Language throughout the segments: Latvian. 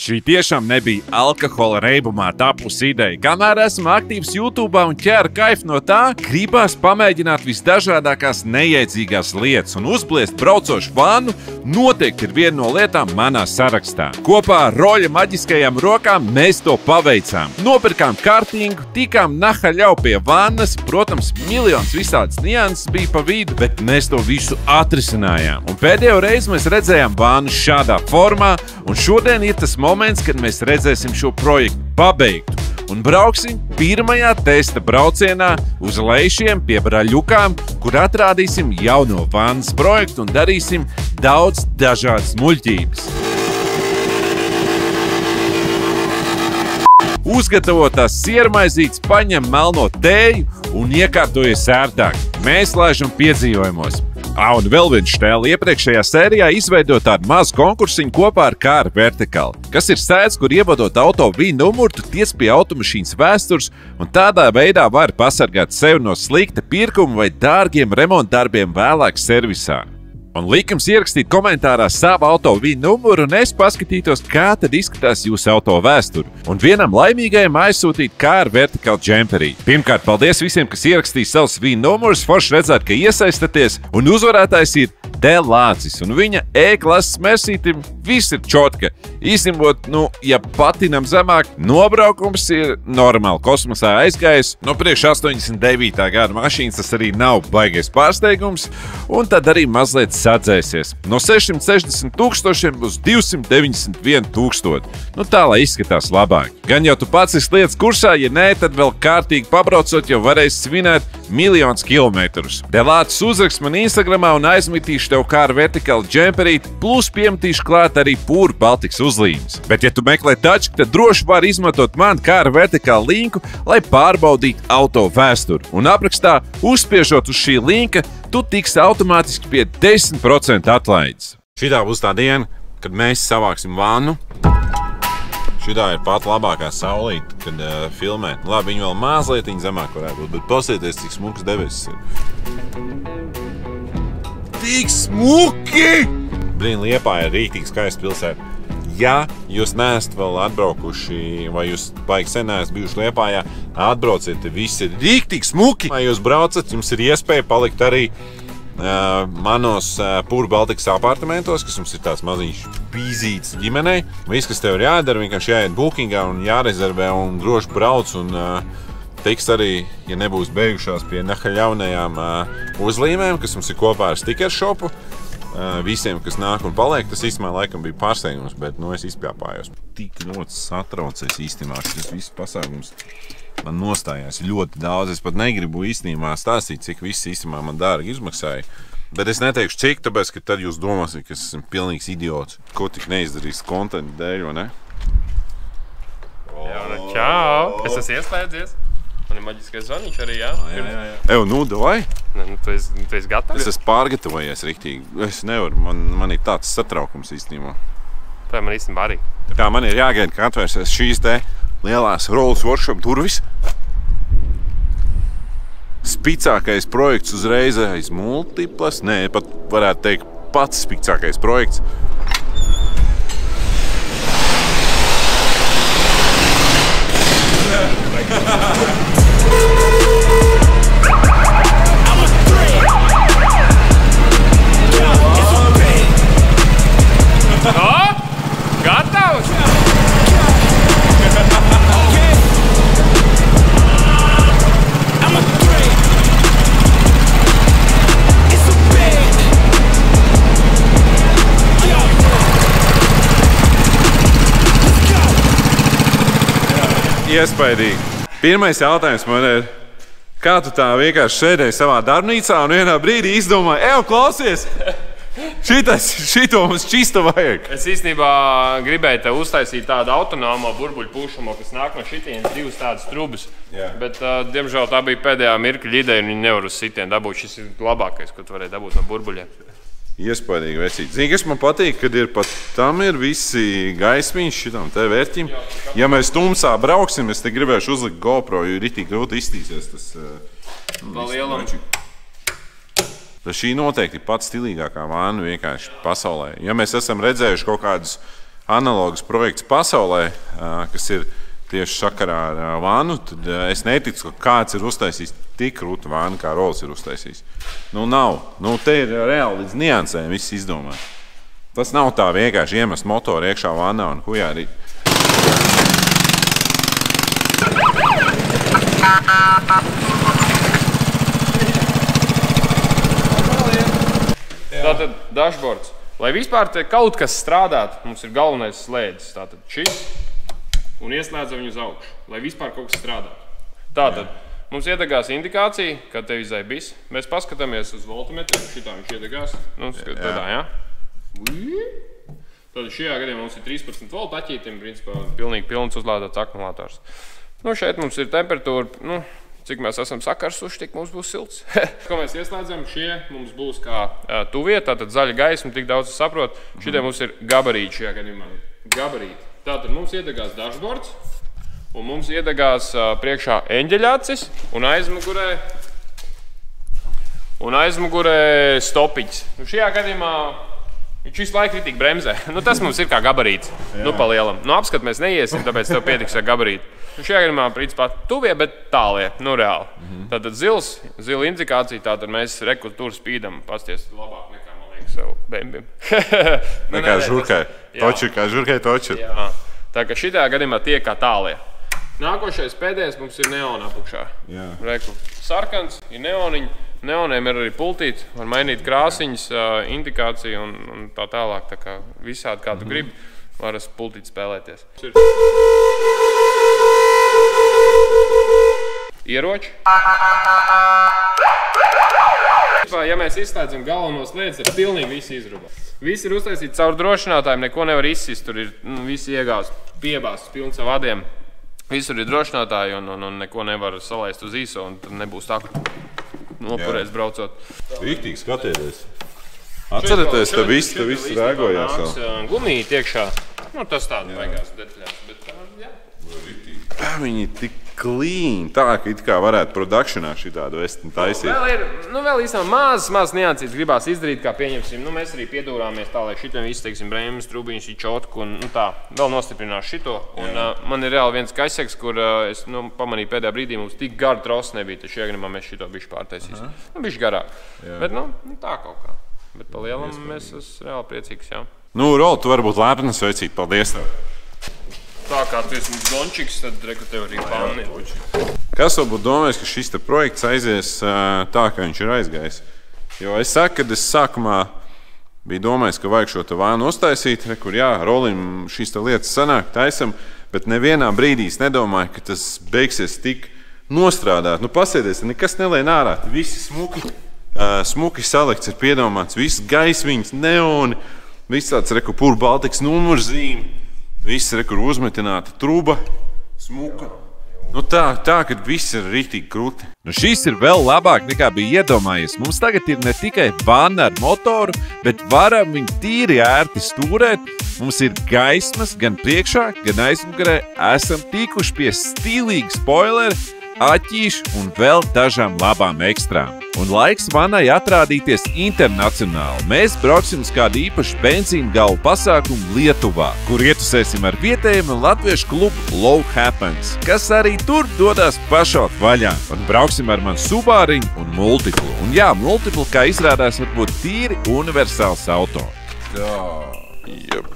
Šī tiešām nebija alkohola reibumā tapusi ideja. Kamēr esmu aktīvs YouTube un ķēru kaifu no tā, gribās pamēģināt visdažādākās nejēdzīgās lietas un uzbliest braucošu vannu noteikti ir viena no lietām manā sarakstā. Kopā ar Roļa maģiskajām rokām mēs to paveicām. Nopirkām kartingu, tikām nahaļau pie vannas, protams, miljons visādas nianses bija pa vidu, bet mēs to visu atrisinājām. Un pēdējo reizi mēs redzējām vannu šādā formā, un šodien ir tas moments, kad mēs redzēsim šo projektu pabeigtu un brauksim pirmajā testa braucienā uz Leišiem pie Braļukām, kur atrādīsim jauno vannas projektu un darīsim daudz dažādas muļķības. Uzgatavotās siermaizītes paņem melno tēju un iekārtojas ērtāk. Mēs laižam piedzīvojumos. Un vēl viens štēle iepriekšējā sērijā izveidot tādu mazu konkursiņu kopā ar Car Vertical, kas ir sēdz, kur ievadot auto VIN numuru, tu tiec pie automašīnas vēstures un tādā veidā var pasargāt sevi no slikta pirkuma vai dārgiem remontdarbiem vēlāk servisā. Un likums ierakstīt komentārā savu auto VIN numuru un es paskatītos, kā tad izskatās jūsu auto vēsturi. Un vienam laimīgajam aizsūtīt Car Vertical džemperī. Pirmkārt, paldies visiem, kas ierakstīs savus VIN numurus, forši redzēt, ka iesaistaties, un uzvarētājs ir Delācis, un viņa E-klases Mersītim viss ir čotka. Īstenībā, ja patinam zemāk, nobraukums ir normāli kosmosā aizgājis. No priekš 89. gada mašīnas tas arī nav baigais pārsteigums, un tad arī mazliet sadzēsies. No 660 000 uz 291 000. Tā, lai izskatās labāk. Gan jau tu pats esi lietas kursā, ja nē, tad vēl kārtīgi pabraucot, jau varēsi svinēt miljonus kilometrus. Delācis uzrakst man Instagramā un aizmitīšu tev Car Vertical džemperīt, plus piemetīšu klāt arī pūru Baltikas uzlīmes. Bet, ja tu meklē tačku, tad droši var izmantot man Car Vertical linku, lai pārbaudītu auto vēsturi. Un aprakstā, uzspiežot uz šī linka, tu tiksi automātiski pie 10% atlaides. Šitā būs tā diena, kad mēs savāksim vannu. Šitā ir pat labākā saulīte, kad filmēt. Labi, viņi vēl mazliet zemāk varētu būt, bet pasieties, cik smuks debesis ir. Tik smuki! Blin, Liepāja ir rīktīgi skaista pilsēta. Ja jūs neesat vēl atbraukuši, vai jūs baigi sen neesat bijuši Liepājā, atbrauciet, viss ir rīktīgi smuki. Vai jūs braucat, jums ir iespēja palikt arī manos Pūru Baltikas apartamentos, kas mums ir tās maziņš pīzītes ģimenei. Viss, kas tev ir jādara, vienkārši jāiet bookingā un jārezervē un droši brauc un tiks arī, ja nebūs beigušās pie nahaļaunajām uzlīmēm, kas mums ir kopā ar sticker shopu. Visiem, kas nāk un paliek, tas īstenībā laikam bija pārsteigums, bet es izpļāpājos. Tik ļoti satraucies īstenībā, šis viss pasākums man nostājās ļoti daudz. Es pat negribu īstenībā stāstīt, cik viss īstenībā man dārgi izmaksāja. Bet es neteikšu cik, tāpēc, ka tad jūs domāsiet, ka es esmu pilnīgs idiots. Ko tik neizdarīs kontenta dēļ, vai ne? Jā, čau! Es esmu ieslēdzies. Man ir maģiskais zvaniņš arī, jā? Jā. Davai? Tu esi gatavs? Es esmu pārgatavojies riktīgi. Es nevaru, man ir tāds satraukums īstenībā. Tā man īstenībā arī. Tā man ir jāgaida, ka atvērsies šīs te lielās Rolls Workshop durvis. Spicākais projekts uzreiz aiz multiplas. Nē, pat varētu teikt pats spicākais projekts. Gatavs? Iespaidīgi. Pirmais jautājums man ir, kā tu tā vienkārši sēdēji savā darbnīcā un vienā brīdī izdomāji, klausies! Šito mums čisto vajag. Es īstenībā gribēju tev uztaisīt tādu autonomo burbuļu pūšamo, kas nāk no šitienes divas tādas trubas. Bet, diemžēl, tā bija pēdējā mirkļa ideja un viņi nevar uz sitienu dabūt. Šis ir labākais, ko tu varēji dabūt no burbuļiem. Iespaidīgi vecīt. Zini, kas man patīk, kad ir pat tam ir visi gaismiņš šitam te vērķim. Ja mēs tumsā brauksim, es te gribēšu uzlikt GoPro, jo ir ritīgi grūti iztīsies tas... Vēl lielam. Šī noteikti ir pats stilīgākā vāna vienkārši pasaulē. Ja mēs esam redzējuši kaut kādus analogs projekts pasaulē, kas ir tieši sakarā ar vānu, tad es neticu, ka kāds ir uztaisījis tik krūtu vānu, kā Rols ir uztaisījis. Nu, nav. Nu, te ir reāli līdz niansēm viss izdomāt. Tas nav tā vienkārši iemest motoru iekšā vānā un hujārīt. Tātad dashboards. Lai vispār te kaut kas strādāt, mums ir galvenais slēdzis. Tātad šis un ieslēdzam viņu uz augšu, lai vispār kaut kas strādāt. Tātad mums iedegās indikācija, kad tev izai bis. Mēs paskatāmies uz voltmetru, šitā viņš iedegās. Nu, tādā, jā. Tātad šajā gadījumā mums ir 13 volt aķītim, principā pilnīgi pilns uzlādāts akumulators. Nu, šeit mums ir temperatūra, nu, cik mēs esam sakarsuši, tik mums būs silts. Ko mēs ieslēdzam, šie mums būs kā tuvie, tātad zaļa gaisma, tik daudz saprot. Šitie mums ir gabarīti šajā gadījumā. Gabarīti. Tātad mums iedegās dashboards, un mums iedegās priekšā eņģeļacis un aizmugurē stopiņas. Nu, šajā gadījumā viņš visu laiku ritīgi bremzē. Nu, tas mums ir kā gabarīts. Nu, pa lielam. Nu, apskat mēs neiesim, tāpēc tev pietiks ar gabarītu. Nu, šajā gadījumā, principā, tuvie, bet tālie. Nu, reāli. Tātad zila indikācija, tātad mēs tur spīdam, pasties labāk nekā, man liekas, sev bembim. Nekā žurkai. Toči, kā žurkai toči. Jā. Tā kā šitā gadījumā tie kā tālie. Nākošais pēdējais mums ir neona apakšā. Reku. Sarkans ir neoniņi. Neoniem ir arī pultīti, var mainīt krāsiņas, indikāciju un tā tālāk. Tā kā visādi, kā tu gribi, var ar pultīti spēlēties. Ieroči. Ja mēs izslēdzam galvenos lietas, tad pilnīgi visi izrubā. Visi ir uztaisīti caur drošinātājiem, neko nevar izsist. Tur ir visi iegāst, piebāsts pilns ar vadiem. Visur ir drošinātāji un neko nevar salaist uz īso, un tad nebūs tā, ka nopurēs braucot. Rīktīgi skatieties. Atcerieties, te viss rēgojās. Gumija tiekšā. Nu, tas tāda baigās detaļās, bet jā. Viņi tik clean, tā ka it kā varētu produkšanā šitādu vesti taisīt. Vēl īstenībā maz niansītas gribās izdarīt, kā pieņemsim. Nu, mēs arī piedūrāmies tā, lai šitiem visu, teiksim, brēmas, trubiņus, čotku un tā. Vēl nostiprināšu šito. Un man ir reāli viens kaiseks, kur es pamanīju pēdējā brīdī, mums tik garu trosu nebija, tad šajā gadījumā mēs šito bišķi pārtaisīsim. Nu, bišķi garāk. Bet, nu, tā kaut kā. Bet pa lielam mēs esam reāli priecīgs, jā. Nu, Rol, tu varbūt lēpni sveicīt. Paldies tev. Tā kā tu esi mums dončiks, tad reku tev arī panni. Kas varbūt domājis, ka šis te projekts aizies tā, ka viņš ir aizgājis? Jo es saku, kad es sākumā biju domājis, ka vajag šo te vānu uztaisīt, kur jā, Rolim šīs te lietas sanāk, taisam, bet nevienā brīdī es nedomāju, ka tas beigsies tik nostrādāt. Nu, pasēdies, nekas nelien ārā, visi smuki salikts ir piedomāts, viss gaismiņas, neoni, viss tāds reku pur Baltikas numurzīme. Viss ir, kur uzmetināta truba, smuka. Nu tā, kad viss ir riktīgi krūti. Nu šis ir vēl labāk nekā bija iedomājies. Mums tagad ir ne tikai vanna ar motoru, bet varam viņu tīri ērti stūrēt. Mums ir gaismas gan priekšā, gan aizmugurē. Esam tikuši pie stilīga spoilera, aķīšu un vēl dažām labām ekstrām. Un laiks vannai atrādīties internacionāli. Mēs brauksim uz kādu īpašu benzīna galvu pasākumu Lietuvā, kur ietusēsim ar vietējiem un latviešu klubu Low Happens, kas arī tur dodas pašaut vaļā. Un brauksim ar manu Subāriņu un Multiplu. Un jā, Multiplu, kā izrādās, var būt tīri universāls auto. Jep.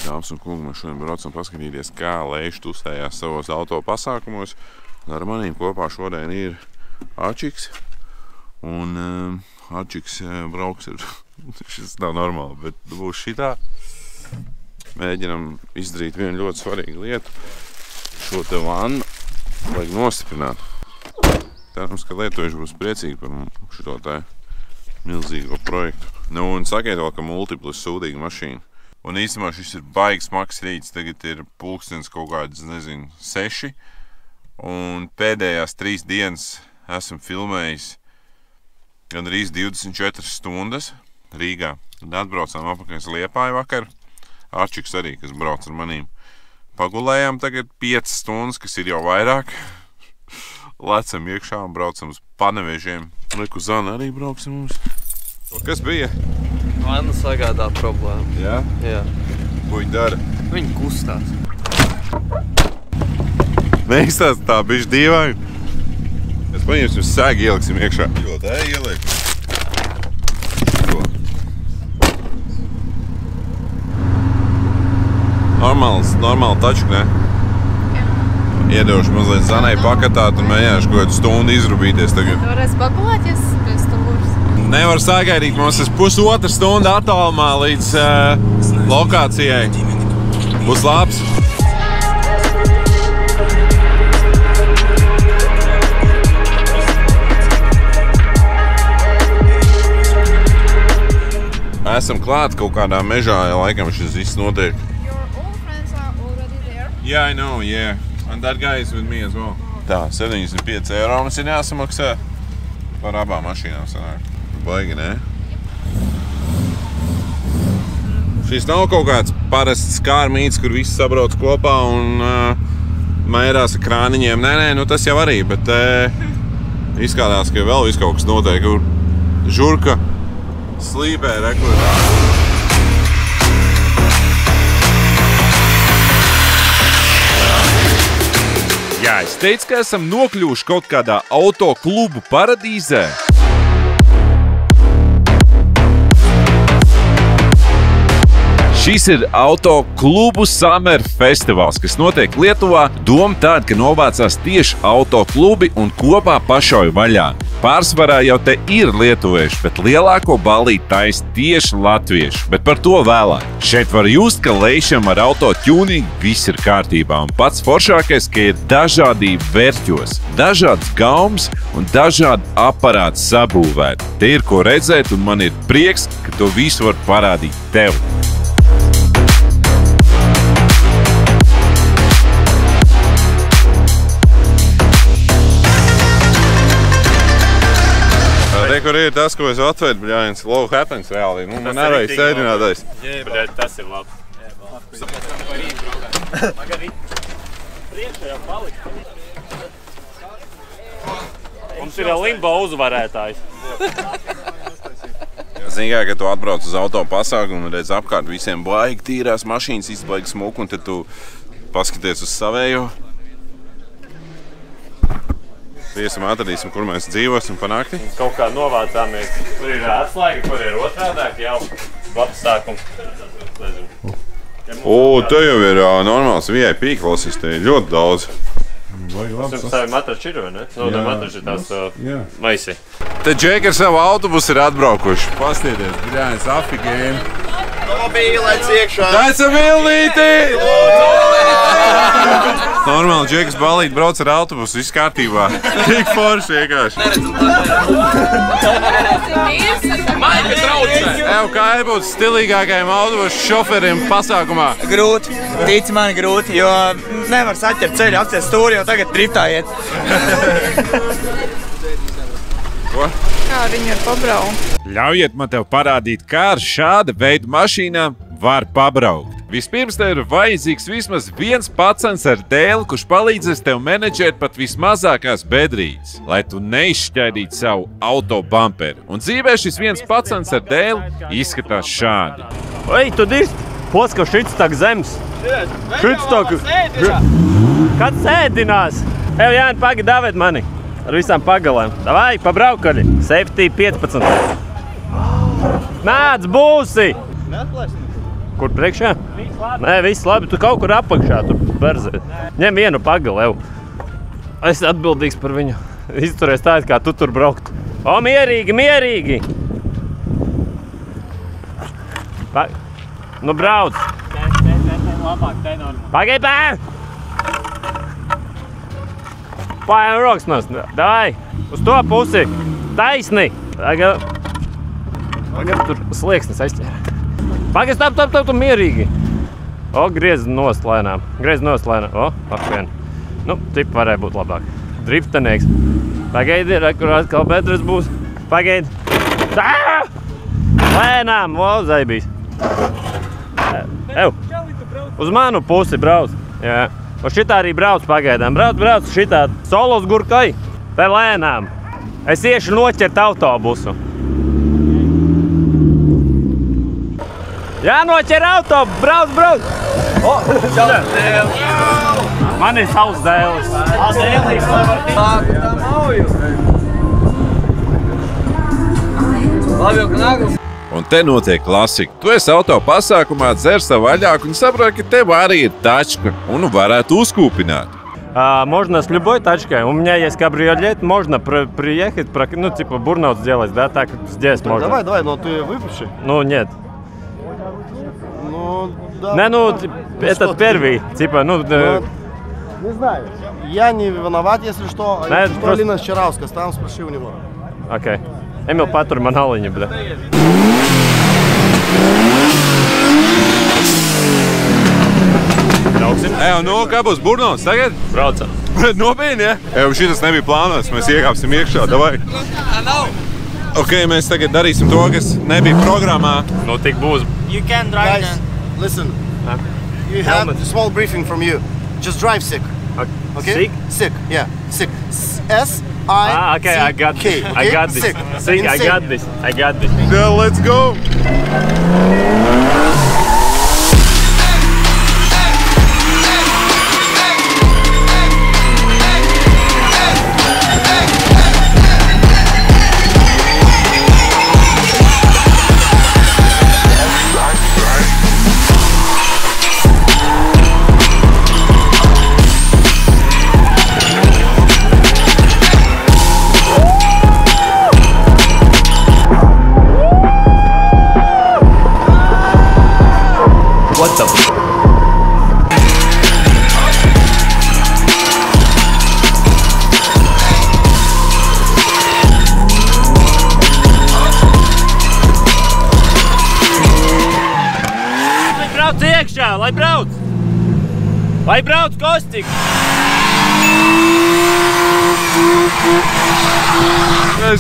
Dāmas un kungi, mēs šodien braucam paskatīties, kā Leiši tusējās savos auto pasākumos. Ar manīm kopā šodien ir Ačiks, un Ačiks brauks ir, šis nav normāli, bet būs šitā. Mēģinam izdarīt vienu ļoti svarīgu lietu. Šo te vannu vajag nostiprināt. Cerams, ka lietojuši būs priecīgi par šito te milzīgo projektu. Nu, un sakiet vēl, ka Multiplis sūdīga mašīna. Un īstenībā šis ir baigs smags rīts, tagad ir pulkstens kaut kāds, nezinu, 6. Un pēdējās 3 dienas esam filmējis gandrīz 24 stundas Rīgā. Tad atbraucām apakaļ uz Liepāju vakar. Arčiks arī, kas brauc ar manīm. Pagulējām tagad 5 stundas, kas ir jau vairāk. Lecam iekšā un braucam uz Panevežiem. Reku Zana arī brauks ar mums. Kas bija? Vanna sagādā problēmu. Jā? Jā. Ko viņi dara? Viņi kustās. Neizstāst tā bišķi dīvaini. Es paņemsim sēgu ieliksim iekšā. Jo, tā ieliek. Normāli taču, ne? Iedošu mazliet Zanai pakatāt un mēģināšu kaut kādu stundu izrubīties tagad. Tu varēsi pagulēties pēc stūras? Nevar sagaidīt, mums ir pusotra stunda attālumā līdz lokācijai. Būs labs. Esam klāt kaut kādā mežā, ja laikam šis viss notiek. Your all friends are already there? Yeah, I know, yeah. And that guy is with me as well. Tā, 75 eiro mums ir jāsamaksā par abām mašīnām sanāk. Baigi, ne? Šis nav kaut kāds parasts kārmīts, kur viss sabrauc kopā un mērās ar krāniņiem. Nē, nu tas jau arī, bet izskatās, ka vēl viss kaut kas notiek, kur žurka slīpē rekordā. Jā, es teicu, ka esam nokļuvuši kaut kādā autoklubu paradīzē. Šis ir autoklubu Summer festivāls, kas notiek Lietuvā. Doma tāda, ka novācās tieši autoklubi un kopā pašauj vaļā. Pārsvarā jau te ir lietuvieši, bet lielāko ballīti taisa tieši latvieši. Bet par to vēlāk. Šeit var just, ka lejšam ar autotuningu viss ir kārtībā. Un pats foršākais, ka ir dažādība vērķos, dažādas gaumas un dažādi aparāti sabūvēti. Te ir ko redzēt un man ir prieks, ka to visu var parādīt tev. Te, kur ir tas, ko es atvedu, bļājiens, low happens reāli. Nu, man arī sēdinātais. Bet tas ir labs. Mums ir limbo uzvarētājs. Zini, ka tu atbrauc uz auto pasākumu un redz apkārt visiem baigi tīrās mašīnas, izbaigi smuku, un tad tu paskaties uz savējo. Iesim atradīsim, kur mēs dzīvosim pa nakti. Kaut kā novācāmies, kur ir atslēga, kur ir otrādāk jau labs sākums. O, te jau ir normāls VIP klases, te ir ļoti daudz. Mums savi matrači ir, vai ne? No, matrači ir tās maisi. Te Džeki ar savu autobusu ir atbraukuši. Pastieties, bļājies, afigēni. Mobīlēts iekšā. Taisa vilnīti! Normāli Džekas ballīti brauc ar autobusu, viss kārtībā. Tik forši vienkārši. Maika traucē. Ev, kā ir būt stilīgākajiem autobusu šoferiem pasākumā? Grūti, tici man grūti, jo nevar saķert ceļu, apcies stūri, jo tagad driftā iet. Ko? Kā viņi var pabraukt? Ļaujiet man tev parādīt, kā ar šāda veida mašīnām var pabraukt. Vispirms tev ir vajadzīgs vismaz viens pacens ar dēli, kurš palīdzēs tev menedžēt pat vismazākās bedrītes, lai tu neizšķaidītu savu auto bumperi. Un dzīvē šis viens pacens ar dēli izskatās šādi. Ej, tu dirst! Poska, šits tak zems! Šits tak... Kad sēdinās? Ev, Jāni, pagi, David mani! Ar visām pagalēm. Davai, pabraukaļi! Safety 15. Nāc, būsi! Kur priekšā? Nē, viss labi, tu kaut kur apakšā, tur berzē. Ņem vienu pagalu, ev. Es atbildīgs par viņu. Izturies tā, kā tu tur braukt. O, mierīgi, mierīgi! Nu, brauc! Pagaid, Pājām rokas nos. Davai, uz to pusi. Taisni. Tagad tur slieksnis aizķēra. Pagaid, stop, mierīgi. O, griez nost lēnām. O, apvien. Nu, tipi varēja būt labāk. Driftenieks. Pagaidi, kur atkal bedres būs. Pagaidi. Lēnām, o, zaibīs. Ev, uz manu pusi brauc. Jā. Un šitā arī brauc pagaidām. Brauc šitā solos gurkai. Te lēnām. Es iešu noķert autobusu. Jānoķer auto, brauc! Man ir savs dēlis. Un te notiek klasika. Tu esi auto pasākumā, dzer savu vaļāku un saproti, ka tev arī ir tačka un varētu uzkūpināt. Можно с любой тачкой. У меня есть кабриолет, можно приехать, ну, типа, бурнаут сделать, да, так здесь можно. Давай, но ты выпиши. Ну, нет. Ну, да. Не, ну, этот первый, типа, ну... Не знаю. Я не виноват, если что. Да, Что просто... Алина Щеравская, там спроси у него. Окей. Эмил, патур мангалыни, бля. Nu, kā būs burnauts tagad? Braucam. Nopietni, ja? Šitas nebija plānots, mēs iekāpsim iekšā, davai. Ok, mēs tagad darīsim to, kas nebija programmā. Nu, tik būs. You can drive Guys, then. listen. You have a small briefing from you. Just drive sick. Okay? Sick? Sick, yeah. Sick. S-I-C-K. Okay, I got this. Okay? I got this. Sick. Sick, I got this. I got this. Yeah, let's go! What the f***? Lai brauc iekšā, lai brauc! Lai brauc, Kostik!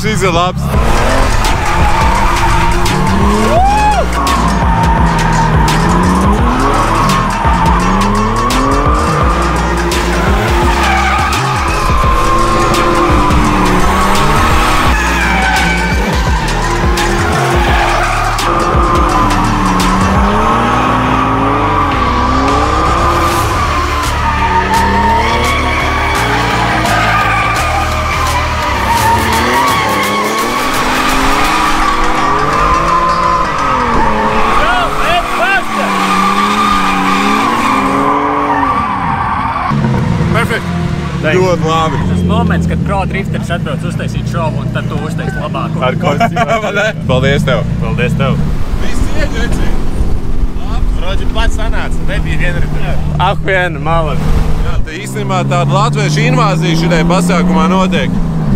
Šis ir labs. Ļoti labi. Tas moments, kad pro drifteris atbrauc uztaisīt šovu, un tad tu uztaisi labāko. Ar kostību. Paldies tev. Paldies tev. Viss iedžeci. Rodži pats sanāca, nebija vienritē. Ahvien, malas. Jā, te īstenībā tāda latviešu invāzija šitai pasākumā notiek.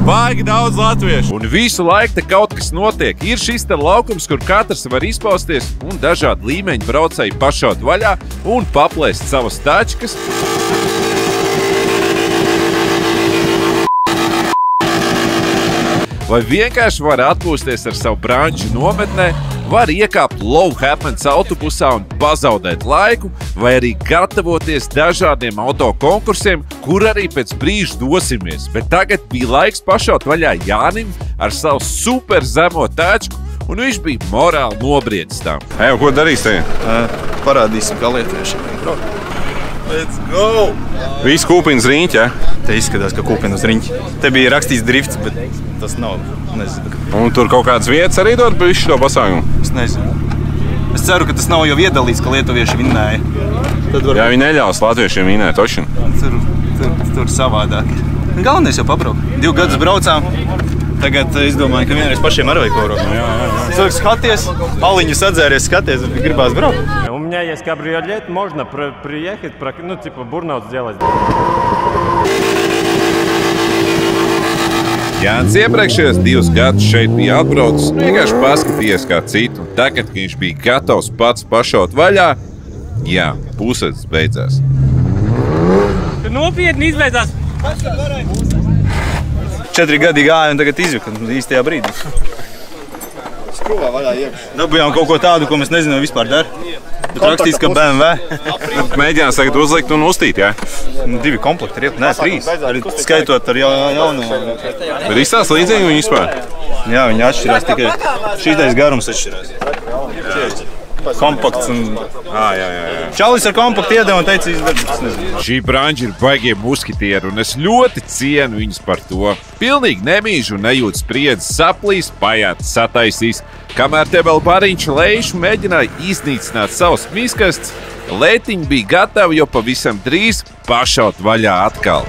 Vajag daudz latviešu. Un visu laiku te kaut kas notiek. Ir šis te laukums, kur katrs var izpausties un dažādi līmeņi braucēji pašaut vaļā un paplēst savas tačkas. Vai vienkārši var atpūsties ar savu branču nometnē, var iekāpt low happens autobusā un pazaudēt laiku, vai arī gatavoties dažādiem auto konkursiem, kur arī pēc brīža dosimies. Bet tagad bija laiks pašaut vaļā Jānim ar savu super zemo tačku, un viņš bija morāli nobriedis tam. Ko darīs tagad? Parādīsim, kā lietuviešiem braukt. Let's go! Viss kūpina uz riņķi, ja? Te izskatās, ka kūpina uz riņķi. Te bija rakstīts drifts, bet tas nav, nezinu. Un tur kaut kādas vietas arī dod par visu šo pasākumu? Es nezinu. Es ceru, ka tas nav jau iedalīts, ka lietuvieši vinnēja. Jā, viņi neļaus latviešiem vinnēt, toši. Tur savādāk. Galvenais jau pabraukt. 2 gadus braucām. Tagad es domāju, ka vienreiz pašiem arī vajag pabraukt. Jā. Skaties, aliņus atzēries, skaties, gribās braukt. У меня есть кабриолет, можно приехать, ну, типа, бурнаут сделать. Jānis iepriekšējos 2 gadus šeit bija atbraucis, vienkārši paskatījies kā citu. Tagad, kad viņš bija gatavs pats pašaut vaļā, jā, pusēdz beidzās. Nopietni izbeidzās! 4 gadi gāja un tagad izjuka īstajā brīdī. Skrūvā vaļā iekšā. Dabujām kaut ko tādu, ko mēs nezinām vispār dara. Bet rakstīts, ka BMW. Mēģinās tagad uzlikt un uztīt, jā? 2 komplekti ir, nē, 3. Arī skaitot ar jauno. Bet izstās līdzīgi viņi vispār? Jā, viņi atšķirās tikai šītais garums atšķirās. kompakts. Jā. Čalis ar kompaktu iedeva un teica, izdarīt. Šī branža ir baigie muskitieri, un es ļoti cienu viņus par to. Pilnīgi nemīžu un nejūt spriedzes, saplīs, pajāts, sataisīs. Kamēr te vēl bariņš Leišu mēģināja iznīcināt savus miskastes, Lētiņi bija gatavi jau pavisam drīz pašaut vaļā atkal.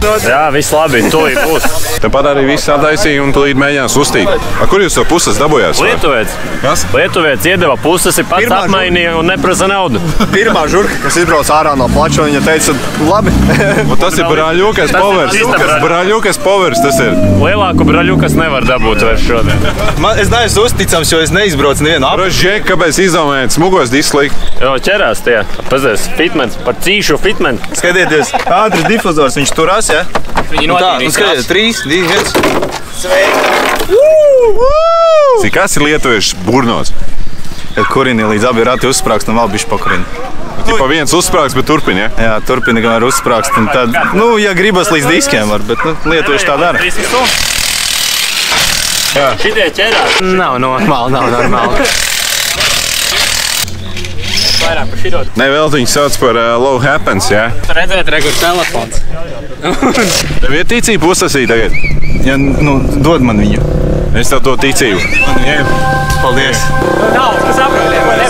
Jā, viss labi, tūlīt būs. Tāpat arī viss sataisīja un tūlīt mēģinās uztīt. Kur jūs to puses dabūjāt? Lietuvietis. Kas? Lietuvietis iedeva puses, ir pats apmainīja un neprasa naudu. Pirmā žurka, kas izbrauc ārā no plača, viņa teica, labi. Tas ir brāļukas povers. Brāļukas povers tas ir. Lielāku brāļukas nevar dabūt vairs šodien. Es neesmu uzticams, jo es neizbraucu nevienu apli. Žek, kāpēc izdomājāt smugos dislikt? Jo ķerās tie. Pazies, fitmens, par cīšu fitmeni. Skatieties, ātris difuzors, viņš turās, ja? Viņi notīrīs. Skatieties, 3, 2, 1. Sveiki! Cik kas ir lietuviešu burnos? Kad kurini līdz abi rati uzsprākst un vēl bišķi pakurini. Tipa viens uzsprāks, bet turpini, ja? Jā, turpini, kamēr uzsprākst. Un tad, ja gribas līdz diskiem var, bet lietuvieši tā dara. Šitie ķerās. Nav normāli. Vairāk par šito. Ne, vēl viņu sauc par low happens, ja? Redzēt, regur telefons. Tev ir ticība pustasī tagad? Ja, dod man viņu. Es tev to ticību. Paldies. Nav, kas saprot, nevar.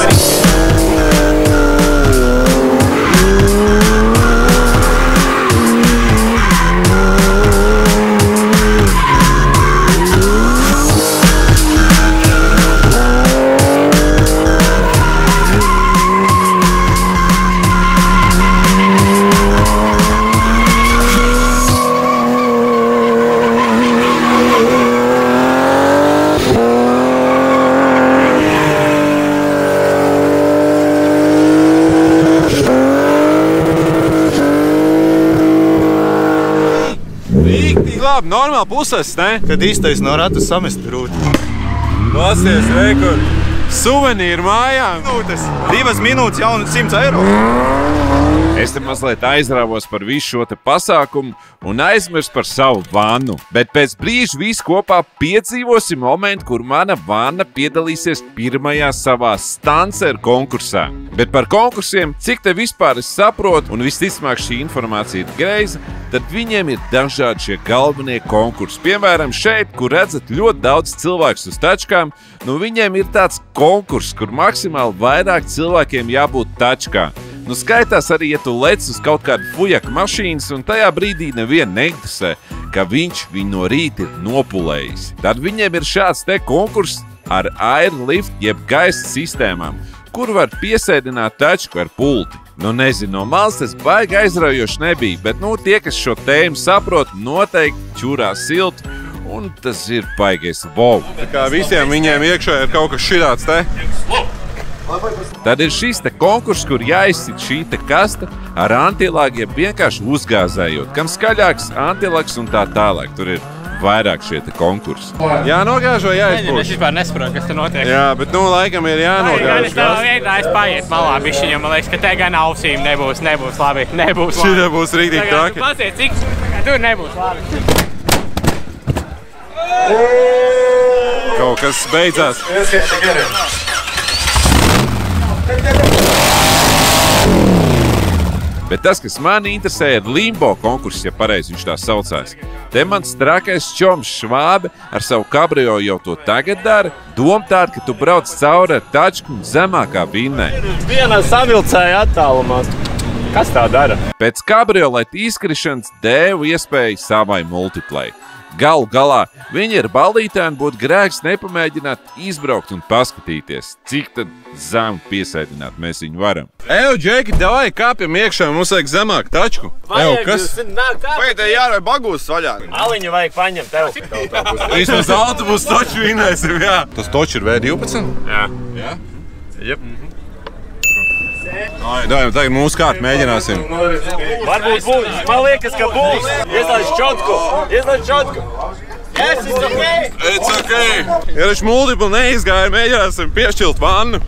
Labi, normāli puses, ne? Kad īstais no ratu samest grūti. Klausies, rekur. Suvenīru mājām. 2 minūtes jau 100 eiro. Es te mazliet aizrāvos par visu šo te pasākumu un aizmirsu par savu vannu. Bet pēc brīža visi kopā piedzīvosim momentu, kur mana vanna piedalīsies pirmajā savā stanceru konkursā. Bet par konkursiem, cik te vispār es saprotu, un visticamāk šī informācija ir greiza, tad viņiem ir dažādi šie galvenie konkursi. Piemēram, šeit, kur redzat ļoti daudz cilvēkus uz tačkām, viņiem ir tāds konkurss, kur maksimāli vairāk cilvēkiem jābūt tačkā. Skaitās arī, ja tu lec uz kaut kādu fujaka mašīnas un tajā brīdī nevienu neinteresē, ka viņš viņu no rīta ir nopulējis. Tad viņiem ir šāds te konkurss ar airlift jeb gaisa sistēmām, kur var piesēdināt tačku ar pulti. Nezinu, no malas tas baigi aizraujoši nebija, bet tie, kas šo tēmu saprot, noteikti čurās siltu, un tas ir baigais wow. Tā kā visiem viņiem iekšā ir kaut kas šitāds te. Tad ir šis te konkurss, kur jāizsit šī te kasta ar antilāgiem vienkārši uzgāzējot. Kam skaļāks antilāgs un tā tālāk. Tur ir vairāk šie te konkursi. Jā, nogāžo, jāizpūš. Es vispār nesaprotu, kas te notiek. Jā, bet laikam ir jānogāž. Es paiet malā bišķiņu, man liekas, ka te gan ausīm nebūs labi. Nebūs labi. Šitā būs rītīgi traki. Pasiet, cik tur nebūs labi. Kaut kas beidzās. Bet tas, kas mani interesē, ir limbo konkurss, ja pareizi viņš tā saucās. Te mans trakais čoms Švābe ar savu kabrio jau to tagad dara. Doma tāda, ka tu brauc cauri ar tačku zemākā vinnē. Vienā savilcēja attālumā. Kas tā dara? Pēc kabrioleta izkrišanas dēvu iespēju savai multiplay. Galu galā viņi ir ballītēni, būtu grēks nepamēģināt izbraukt un paskatīties, cik tad zemu piesēdināt mēs viņu varam. Eju, Džeki, davai kāpjam iekšā, mums vajag zemāk tačku. Eju, kas? Vai te jārāj bagūs vaļā? Aliņu vajag paņemt tev. Vismaz autobus toču vinēsim, jā. Tas toču ir V12? Jā. Jā? Jep. Tagad mūsu kārt mēģināsim. Varbūt būs. Man liekas, ka būs. Ieslēdz čotku. Yes, it's okay. It's okay. Ja viņš multipli neizgāja, mēģināsim piešķilt vannu.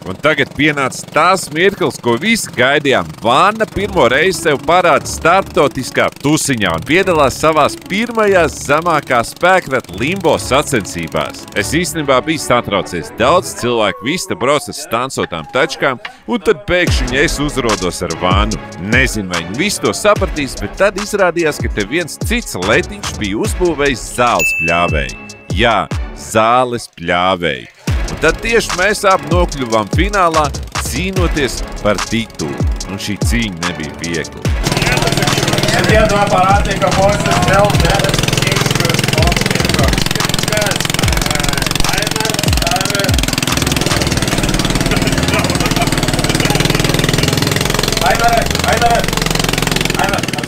Un tagad pienāca tās mirklis, ko visi gaidījām. Vanna pirmo reizi sev parāda starptautiskā tusiņā un piedalās savās pirmajās zemākā spēkrata limbo sacensībās. Es īstenībā biju satraucies. Daudz cilvēku vista brauc ar stancotām tačkām, un tad pēkšņi es uzrodos ar Vannu. Nezinu, vai viņi visi to sapratīs, bet tad izrādījās, ka te viens cits letiņš bija uzbūvējis zāles pļāvēju. Jā, zāles pļāvēju. Un tad tieši mēs abi nokļuvām finālā, cīnoties par titulu. Un šī cīņa nebija viegla.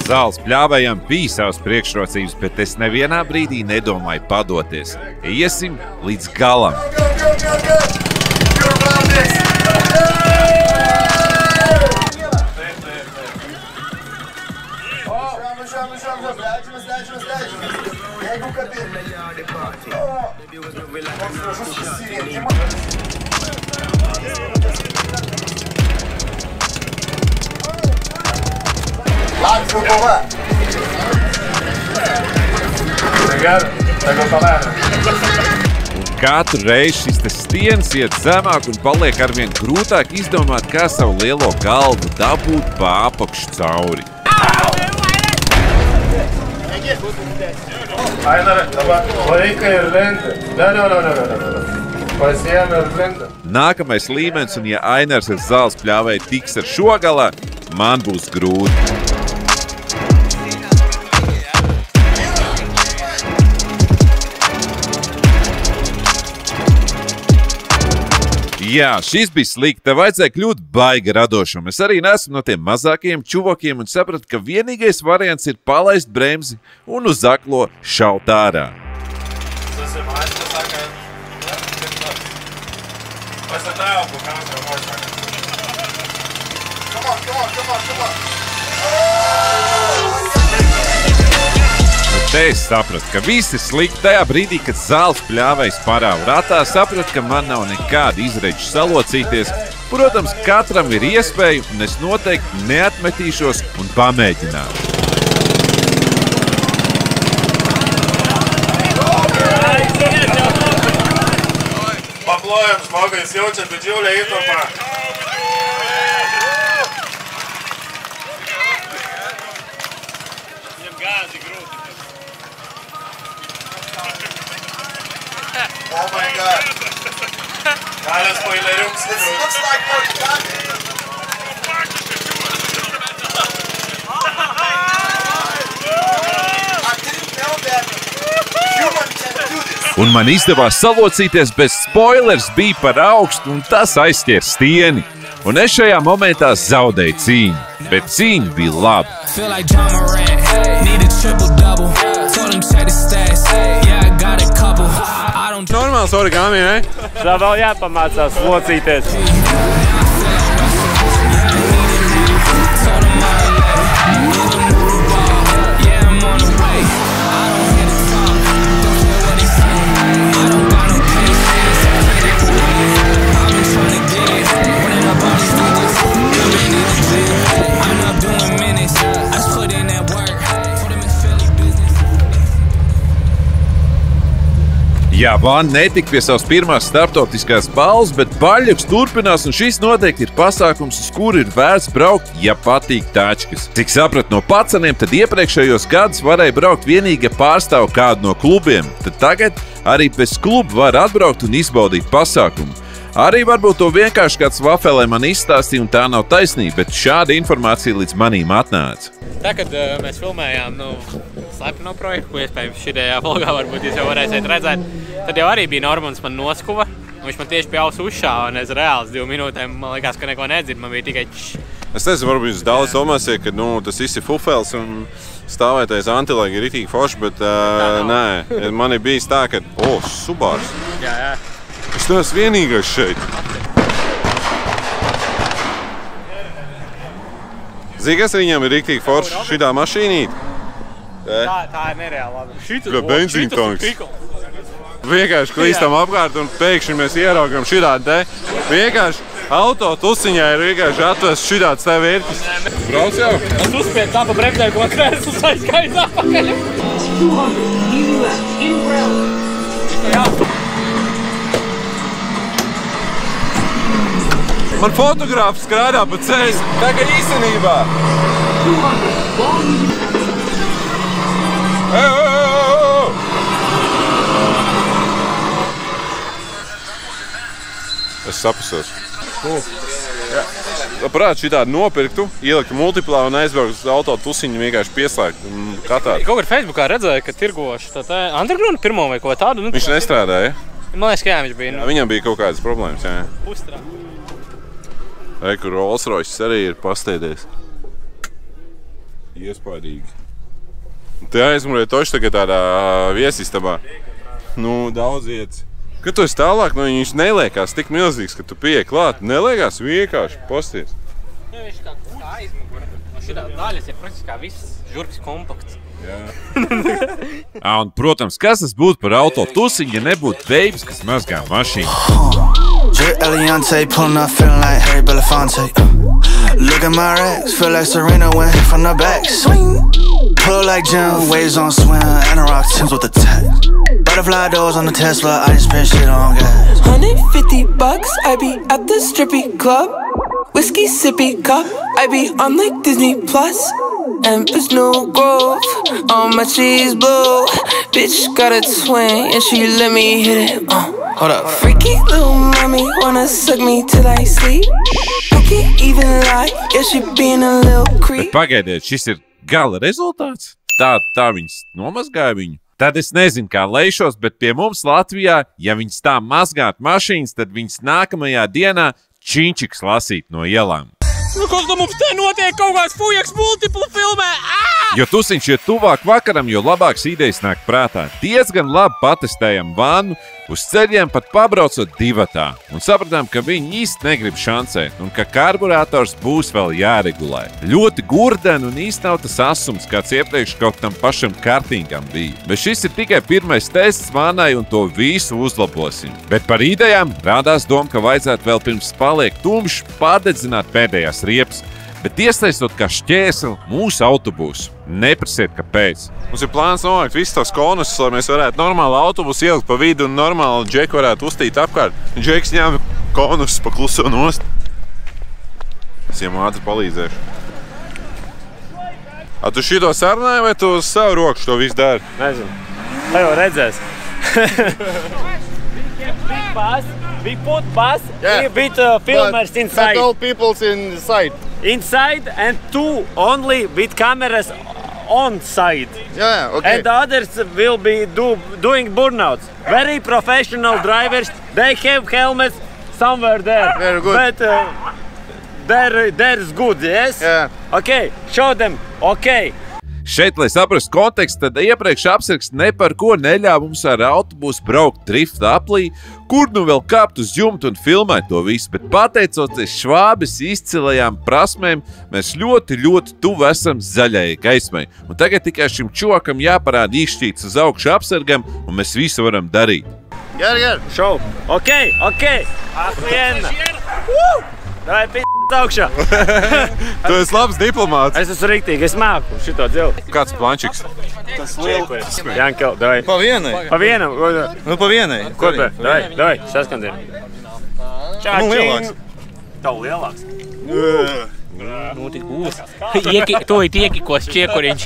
Zāles pļāvējām bija savas priekšrocības, bet es nevienā brīdī nedomāju padoties. Iesim līdz galam. Katru reizi šis stiens iet zemāk un paliek arvien grūtāk izdomāt, kā savu lielo galvu dabūt pa apakšu cauri. Nākamais līmenis, un ja Ainars ar zāles pļāvēju tiks ar šo galā, man būs grūti. Jā, šis bija slikti. Tev vajadzēja kļūt baigi radošam. Es arī neesmu no tiem mazākajiem čuvakiem un sapratu, ka vienīgais variants ir palaist bremzi un uz aklo šaut ārā. Te es sapratu, ka viss ir slikti. Tajā brīdī, kad zāles pļāvējs parāva ratā, sapratu, ka man nav nekāda izredža salocīties. Protams, katram ir iespēja, un es noteikti neatmetīšos un pamēģināšu. Paplojam smagu, jūs jūtat, bet Jūlija ietopā. Viņam gāzi grūti. Oh my God. Alles spoilerungs. This looks like more fun. I didn't know that human can do this. Un man izdevās salocīties, bez spoilers bija par augstu, un tas aizķēra stieni. Un es šajā momentā zaudēju cīņu, bet cīņa bija laba. Normāls origami, ne? Tā vēl jāpamācās locīties. Jā, Vanna netika pie savas pirmās starptautiskās balvas, bet baļļuks turpinās, un šis noteikti ir pasākums, uz kuru ir vērts braukt, ja patīk tačkas. Cik sapratu no pacaniem, tad iepriekšējos gadus varēja braukt vienīgi pārstāv kādu no klubiem, tad tagad arī bez kluba var atbraukt un izbaudīt pasākumu. Arī varbūt to vienkārši kāds vafelē man izstāstīja, un tā nav taisnība, bet šāda informācija līdz manīm atnāca. Tā, kad mēs filmējām slepeno projektu, ko iespējams šajā vlogā varbūt jūs jau varēsiet redzēt, tad jau arī bija Normans man noskuva. Viņš man tieši pie auss uzšāva, un es reāls 2 minūtēm, man liekas, ka neko nedzird, man bija tikai čš. Es nezinu, varbūt jūs daudz domāsiet, ka tas viss ir fufels un stāvētais antilēgi ir ritīgi forši, bet nē, man ir bijis tā, ka, Subārs. Jā. Es neesmu vienīgais šeit. Zini, kas viņam ir riktīgi forši šitā mašīnīt? Tā ir nereāli labi. Kā benzīntanks. Vienkārši klīstam apkārt un pēkšņi mēs ieraugam šitā te. Vienkārši Auto tusiņā ir vienkārši atvest šitāds tev vērķis. Brauc jau? Es uzspiedu tā pa bremzē, ko krēsls aizskaiz apakaļ. Man fotogrāfs skrādā pa ceļu. Tagad īstenībā. Es sapusos. Prāt, šitādi nopirktu, ieliktu multiplā un aizbraukt uz auto tusiņu vienkārši pieslēgt. Katā. Kaut kur Facebookā redzēju, ka tirgoši tā Underground pirmo vai ko tādu. Viņš nestrādāja? Man liekas, ka jā, viņš bija. Jā, viņam bija kaut kādas problēmas, jā. Pustrā. Kur Rolls Royce arī ir pasteidies. Iespaidīgi. Te aizmurēja toši tagad tādā viesistabā. Nu, daudz vietas. Kad tu esi tālāk, viņš neliekās tik milzīgs, ka tu pieeji klāt. Neliekās vienkārši posties. Viņš kā aizmugura. Šitā daļas ir praktiski kā viss žurks kompakts. Jā. Un, protams, kas tas būtu par auto tusiņu, ja nebūtu veibs, kas mazgā mašīnu? Jay Eliante pulling up, feeling like Harry Belafonte. Look at my racks, feel like Serena went from the back. Swing, pull like Jim, waves on swim, and a rock Timbs with the text. Butterfly doors on the Tesla, I just spend shit on gas. $150, I be at the strippy club. Whiskey sippy cup, I be on like Disney Plus. Empress New Grove, all my cheese blue. Bitch got a twin and she let me hit it. Hold up. Freaky little mommy wanna suck me till I sleep. I can't even lie, yeah she being a little creep. Bet pagaidiet, šis ir gala rezultāts? Tā viņas nomazgāja viņu? Tad es nezinu, kā lejšos, bet pie mums Latvijā, ja viņas tā mazgāt mašīnas, tad viņas nākamajā dienā činčiks lasīt no ielām. Nu, kas mums te notiek? Kaut kāds fujaks multiplu filmē? Jo tusiņš ir tuvāk vakaram, jo labāks idejas nāk prātā. Diezgan labi patestējam vannu, uz ceļiem pat pabraucot divatā. Un sapratām, ka viņi īsti negrib šancēt un ka karburators būs vēl jāregulē. Ļoti gurdeni un īsti nav tas asums, kāds iepriekš kaut tam pašam kartīgam bija. Bet šis ir tikai pirmais tests vannai un to visu uzlabosim. Bet par idejām rādās doma, ka vajadzētu vēl pirms paliek tumšs padedzināt pēdējās riepas. Bet iesaistot kā šķēseli mūsu autobusu. Neprasiet, kāpēc. Mums ir plāns novākt visus tos konusus, lai mēs varētu normāli autobusu ielikt pa vidu un normāli Džeku varētu uztīt apkārt. Džeks ņēma konusus pa kluso nost. Es jām ātri palīdzēšu. A tu šito sarunāji vai tu uz savu roku to visu dari? Nezinu. Tā jau redzēs. Big bus, we put bus, with filmers inside. But all people's inside. Inside and two only with cameras on side. Yeah, okay. And the others will be doing burnouts. Very professional drivers. They have helmets somewhere there. Very good. But there's good, yes? Yeah. Okay, show them. Okay. Šeit, lai saprastu kontekstu, tad iepriekš apsargs ne par ko neļāva mums ar autobusu braukt drifta aplī, kur nu vēl kāpt uz jumtu un filmēt to visu, bet pateicoties Švābes izcilajām prasmēm, mēs ļoti tuvu esam zaļajai gaismai. Un tagad tikai šim čokam jāparāda izšķīts uz augšu apsargam, un mēs visu varam darīt. Gar. Show. Okay. Охуенно. Давай p***. Augšā. Tu esi labs diplomāts. Es esmu riktīgi, es māku šito dzilti. Kāds plančiks? Tas liels. Jankel, davai. Pa vienai. Pa vienam. Nu, pa vienai. Ko te? Davai, saskandiem. Nu, lielāks. Tavu lielāks. Nu, tik būs. Tūlīt iekikos čiekuriņš.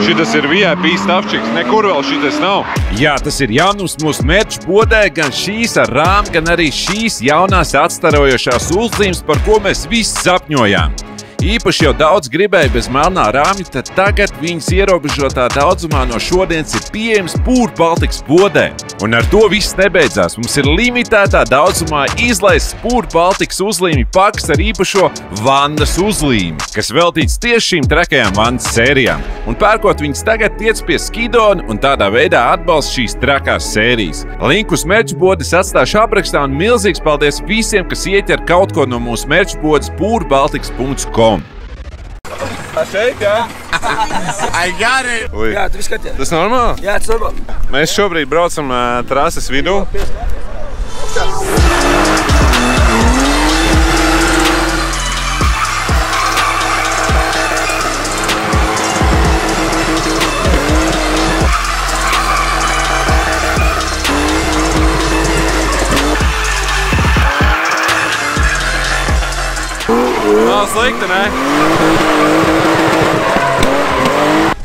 Šitas ir VIP stāvčiks, nekur vēl šitas nav. Jā, tas ir jaunums mūsu merču bodē, gan šīs ar rām, gan arī šīs jaunās atstarojošās uzlīmes, par ko mēs visi sapņojām. Īpaši jau daudz gribēja bez melnā rāmja, tad tagad viņas ierobežotā daudzumā no šodienas ir pieejams Pūr Baltikas bodē. Un ar to viss nebeidzās. Mums ir limitētā daudzumā izlaists Pūr Baltikas uzlīmju paks ar īpašo vannas uzlīmi, kas veltīts tieši šīm trakajām vannas sērijām. Un pērkot viņas tagad tiec pie Skidona un tādā veidā atbalsta šīs trakās sērijas. Linku uz merču bodes atstāšu aprakstā un milzīgs paldies visiem, kas ieķer kaut ko no mūsu merču bodes pūrbaltikas.com. Šeit, jā? I got it. Ui. Jā, tu viss skaties. Tas normāli? Jā, tas normāli. Mēs šobrīd braucam trases vidū. Nav slikti, ne?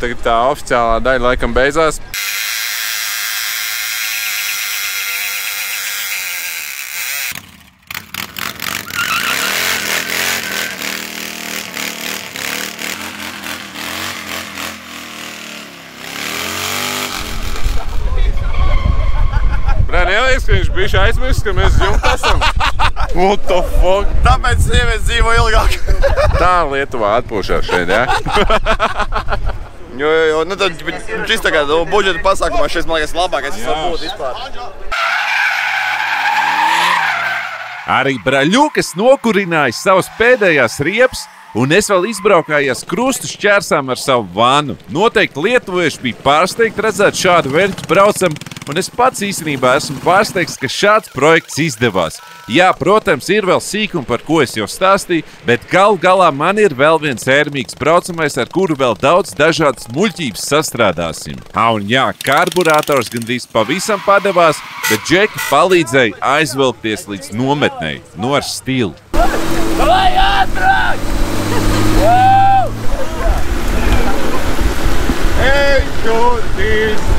Tagad tā oficiālā daļa laikam beidzās. Neliekas, ka viņš bišķi aizmirst, ka mēs jumta esam. What the fuck? Tāpēc sievietes dzīvo ilgāk. Tā Lietuvā atpūšās šeit, ja? Jo, nu tad šis tagad budžeta pasākumā šis, man liekas, labākais, kas var būt vispār. Arī Braļukas nokurināja savas pēdējās riepas, un es vēl izbraukājos krustu šķērsām ar savu vanu. Noteikti lietuvieši bija pārsteigti redzēt šādu vērķu braucam, un es pats īstenībā esmu pārsteigts, ka šāds projekts izdevās. Jā, protams, ir vēl sīkumi, par ko es jau stāstīju, bet galu galā man ir vēl viens ērmīgs braucamais, ar kuru vēl daudz dažādas muļķības sastrādāsim. Un jā, karburators gandrīz pavisam padevās, bet Džeki palīdzēja aizvilkties līdz nometnei, no ar stilu. Vai ātrāk! Ej, jūtīs!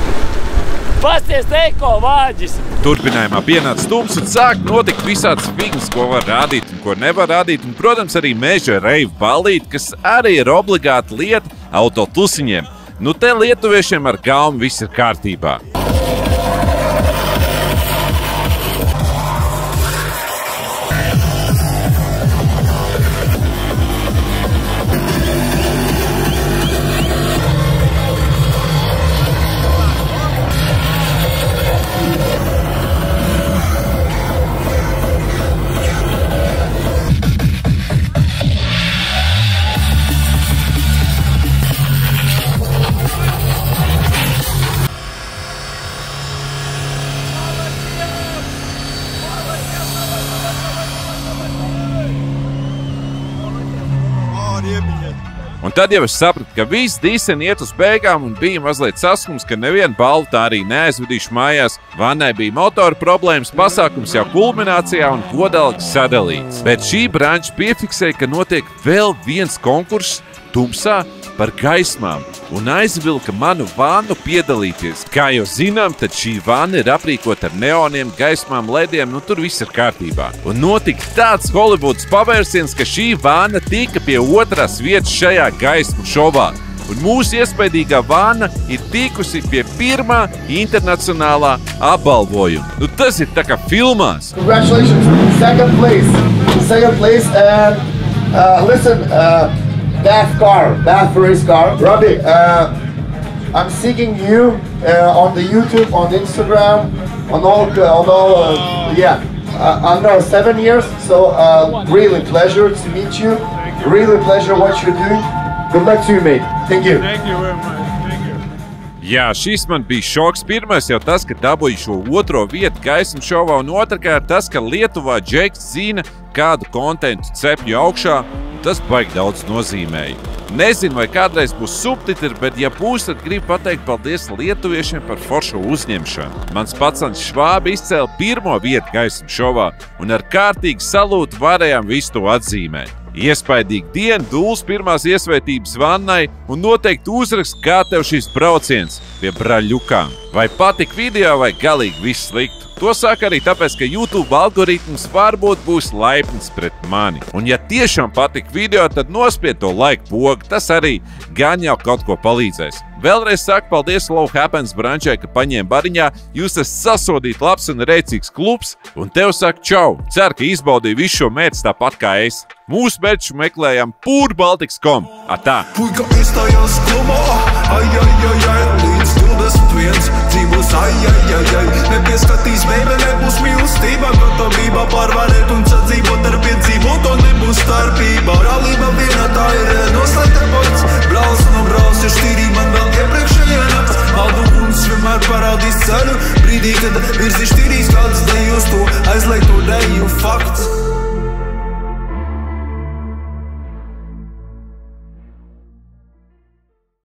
Pasties teiko vāģis! Turpinājumā pienāca stums un sāk notikt visādas fignes, ko var rādīt un ko nevar rādīt. Un, protams, arī meža reivu ballīti, kas arī ir obligāta lieta autotusiņiem. Nu te lietuviešiem ar gaumu viss ir kārtībā. Un tad jau es sapratu, ka viss dīseni iet uz beigām un bija mazliet saskums, ka nevienu balvu tā arī neaizvedīšu mājās. Vannai bija motora problēmas, pasākums jau kulminācijā un godalgs sadalīts. Bet šī branča piefiksēja, ka notiek vēl viens konkurss tumsā par gaismām un aizvilka manu vannu piedalīties. Kā jau zinām, tad šī vanna ir aprīkota ar neoniem, gaismām, lediem, nu tur viss ir kārtībā. Un notika tāds Holivudas pavērsiens, ka šī vanna tika pie otrās vietas šajā gaismu šovā. Un mūsu iespaidīgā vanna ir tikusi pie pirmā internacionālā apbalvojuma. Nu tas ir tā kā filmās. Congratulations, second place and listen, Bath race car. Robbie, I'm seeking you on the YouTube, on the Instagram, on all under 7 years. So really pleasure to meet you. Really pleasure what you're doing. Good luck to you, mate. Thank you. Thank you very much. Thank you. Jā, šis man bija šoks. Pirmais jau tas, ka dabūju šo otro vietu gaismu šovā, un otrkārt tas, ka Lietuvā Džeks zina, kādu kontentu cepju augšā, un tas baigi daudz nozīmēja. Nezinu, vai kādreiz būs subtitri, bet ja būs, tad gribu pateikt paldies lietuviešiem par foršu uzņemšanu. Mans pacans Švābi izcēla pirmo vietu gaismu šovā, un ar kārtīgu salūtu varējām visu to atzīmēt. Iespaidīga diena, Dūls pirmās iesvētības vannai un noteikti uzrakst, kā tev šis brauciens pie Braļukām. Vai patika video, vai galīgi viss sliktu. To saka arī tāpēc, ka YouTube algoritms varbūt būs laipns pret mani. Un ja tiešām patika video, tad nospied to like pogu, tas arī gan jau kaut ko palīdzēs. Vēlreiz saku paldies Low Happens brančai, ka paņēma bariņā. Jūs esat sasodīti labs un rēcīgs klubs, un tev saku čau. Ceru, ka izbaudīju visu šo mērķi tāpat kā es. Mūsu mērķu meklējam pūrbaltiks.com. Atā! Puika izstājās klubā, līdz 21 dzīvos, nepieskatīs baby, nebūs mīlestība, gatavība pārvarēt un sadzīvot ar piedzīvot, un nebūs starpība. Brālība viena tā ir noslēgta punkts, brālis no brālis ir štīrī man vēl iepriekšējā nakts. Maldu kungs vienmēr parādīs ceļu, brīdī, kad virzi štīrīs kādas dejos to aizliegto deju fakts.